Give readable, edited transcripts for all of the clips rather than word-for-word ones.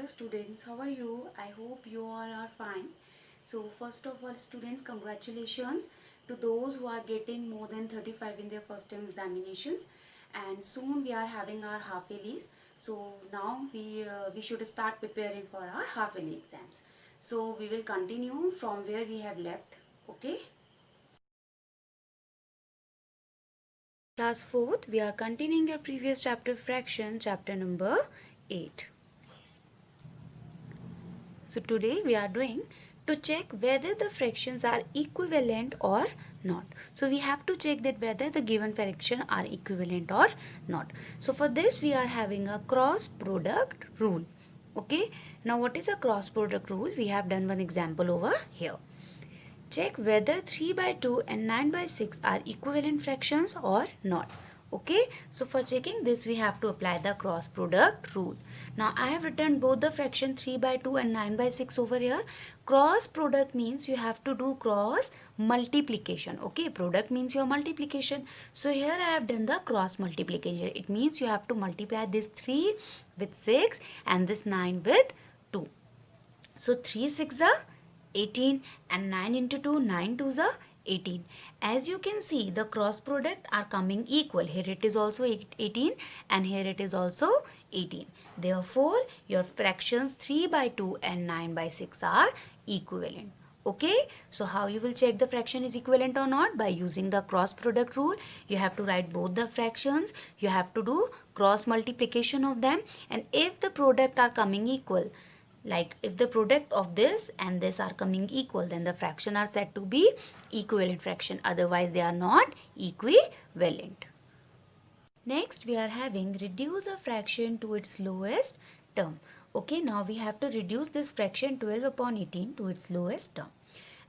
Hello students, how are you? I hope you all are fine. So first of all students, congratulations to those who are getting more than 35 in their first term examinations, and soon we are having our half yearlies. So now we should start preparing for our half yearly exams. So we will continue from where we have left. Okay. Class 4th, we are continuing your previous chapter fraction, chapter number 8. So today we are doing to check whether the fractions are equivalent or not. So we have to check that whether the given fraction are equivalent or not. So for this we are having a cross product rule. Okay. Now what is a cross product rule? We have done one example over here. Check whether 3 by 2 and 9 by 6 are equivalent fractions or not. Okay, so for checking this we have to apply the cross product rule. Now I have written both the fraction 3 by 2 and 9 by 6 over here. Cross product means you have to do cross multiplication. Okay, product means your multiplication. So here I have done the cross multiplication. It means you have to multiply this 3 with 6 and this 9 with 2. So 3 6 are 18 and 9 into 2, 9 2s are 18. As you can see, the cross product are coming equal. Here it is also 18 and here it is also 18. Therefore, your fractions 3 by 2 and 9 by 6 are equivalent. Okay, so how you will check the fraction is equivalent or not? By using the cross product rule. You have to write both the fractions. You have to do cross multiplication of them, and if the product are coming equal, like if the product of this and this are coming equal, then the fraction are said to be equivalent fraction. Otherwise they are not equivalent. Next we are having reduce a fraction to its lowest term. Okay, now we have to reduce this fraction 12 upon 18 to its lowest term.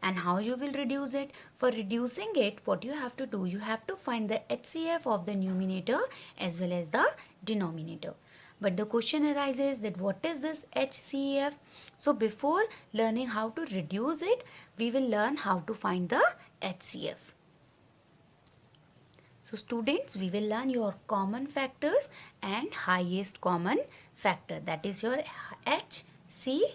And how you will reduce it? For reducing it, what you have to do, you have to find the HCF of the numerator as well as the denominator. But the question arises that what is this HCF? So before learning how to reduce it, we will learn how to find the HCF. So students, we will learn your common factors and highest common factor. That is your HCF.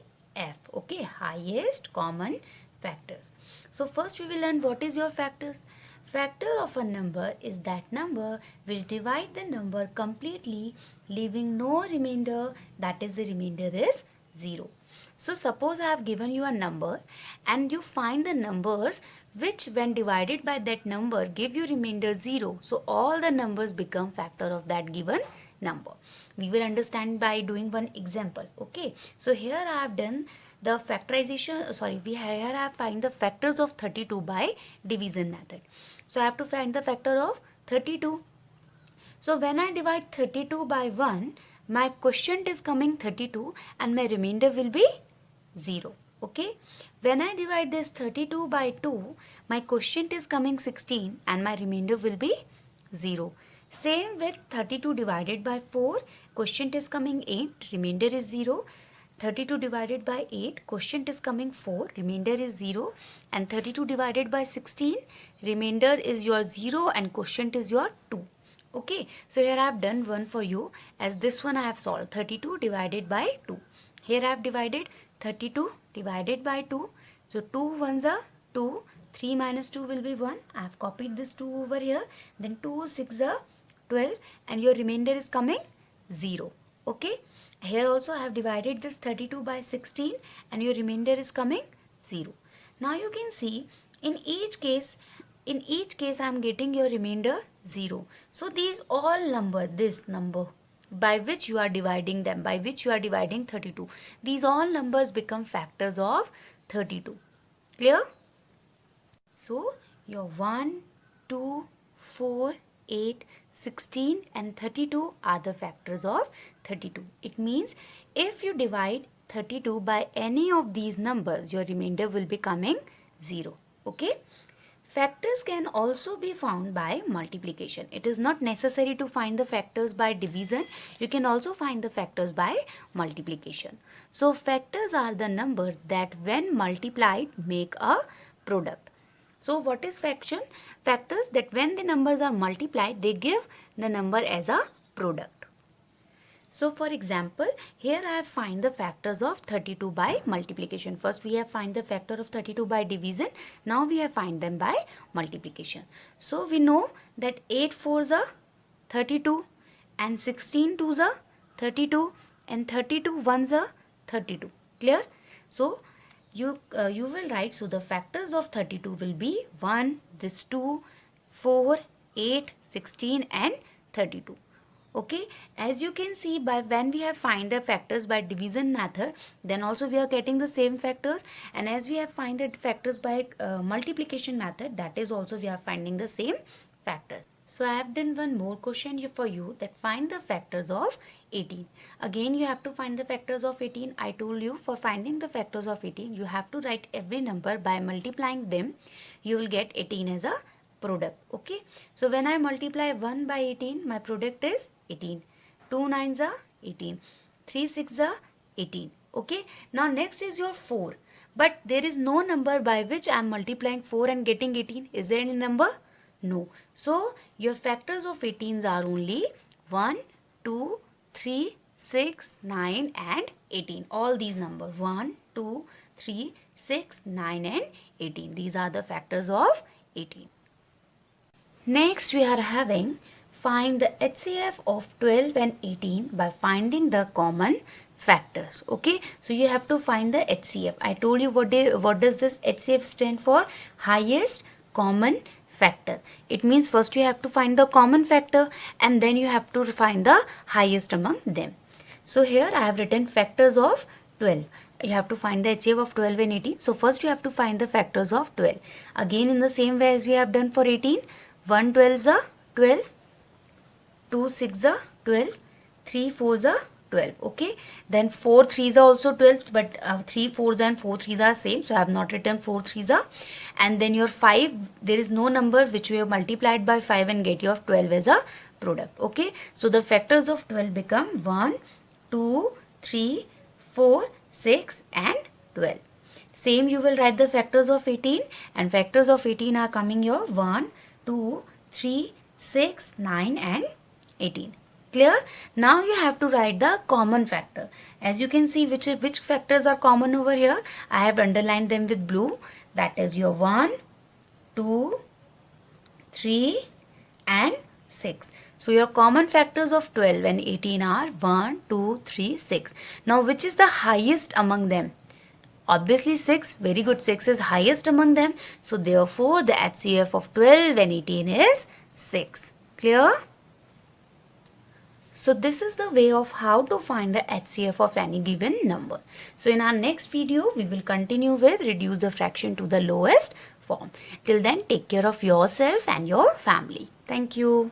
Okay, highest common factors. So first we will learn what is your factors. Factor of a number is that number which divide the number completely, leaving no remainder, that is the remainder is 0. So suppose I have given you a number and you find the numbers which when divided by that number give you remainder 0. So all the numbers become factor of that given number. We will understand by doing one example. Okay. So here I have done the factorization, here I have find the factors of 32 by division method. So I have to find the factor of 32. So when I divide 32 by 1, my quotient is coming 32 and my remainder will be 0. Okay. When I divide this 32 by 2, my quotient is coming 16 and my remainder will be 0. Same with 32 divided by 4, quotient is coming 8, remainder is 0. 32 divided by 8, quotient is coming 4, remainder is 0. And 32 divided by 16, remainder is your 0 and quotient is your 2. Okay, so here I have done one for you, as this one I have solved 32 divided by 2. Here I have divided 32 divided by 2. So 2 ones are 2, 3 minus 2 will be 1. I have copied this 2 over here. Then 2 6 are 12 and your remainder is coming 0. Okay. Here also I have divided this 32 by 16 and your remainder is coming 0. Now you can see in each case I am getting your remainder 0. So these all number, this number by which you are dividing them, by which you are dividing 32, these all numbers become factors of 32. Clear? So your 1, 2, 4, 8, 16 and 32 are the factors of 32. It means if you divide 32 by any of these numbers, your remainder will be coming 0. Okay? Factors can also be found by multiplication. It is not necessary to find the factors by division. You can also find the factors by multiplication. So factors are the numbers that when multiplied make a product. So what is fraction? Factors that when the numbers are multiplied, they give the number as a product. So for example, here I have find the factors of 32 by multiplication. First we have find the factor of 32 by division. Now we have find them by multiplication. So we know that 8 fours are 32 and 16 twos are 32 and 32 ones are 32. Clear? So you will write, so the factors of 32 will be 1, this 2, 4, 8, 16 and 32. Okay, as you can see, by when we have find the factors by division method, then also we are getting the same factors, and as we have find the factors by multiplication method, that is also we are finding the same factors. So I have done one more question here for you, that find the factors of 18. Again you have to find the factors of 18. I told you, for finding the factors of 18 you have to write every number by multiplying them. You will get 18 as a product. Okay, so when I multiply 1 by 18, my product is 18. 2 nines are 18. 3 6 are 18. Okay, now next is your 4, but there is no number by which I am multiplying 4 and getting 18. Is there any number? No. So your factors of 18s are only 1, 2, 3, 6, 9 and 18. All these numbers 1, 2, 3, 6, 9 and 18. These are the factors of 18. Next we are having find the HCF of 12 and 18 by finding the common factors. Okay, so you have to find the HCF. I told you what does this HCF stand for? Highest common factor. It means first you have to find the common factor and then you have to find the highest among them. So here I have written factors of 12. You have to find the HCF of 12 and 18. So first you have to find the factors of 12. Again in the same way as we have done for 18. 1 12s are 12, 2 6s are 12, 3 4s are 12. Okay, then 4 3s are also 12, but 3 4s and 4 3s are same, so I have not written 4 3s are. And then your 5, there is no number which we have multiplied by 5 and get your 12 as a product. Okay, so the factors of 12 become 1, 2, 3, 4, 6 and 12. Same you will write the factors of 18, and factors of 18 are coming your 1, 2, 3, 6, 9 and 18. Clear? Now you have to write the common factor. As you can see, which factors are common over here. I have underlined them with blue. That is your 1, 2, 3 and 6. So your common factors of 12 and 18 are 1, 2, 3, 6. Now which is the highest among them? Obviously 6. Very good. 6 is highest among them. So therefore the HCF of 12 and 18 is 6. Clear? So this is the way of how to find the HCF of any given number. So in our next video we will continue with reduce the fraction to the lowest form. Till then, take care of yourself and your family. Thank you.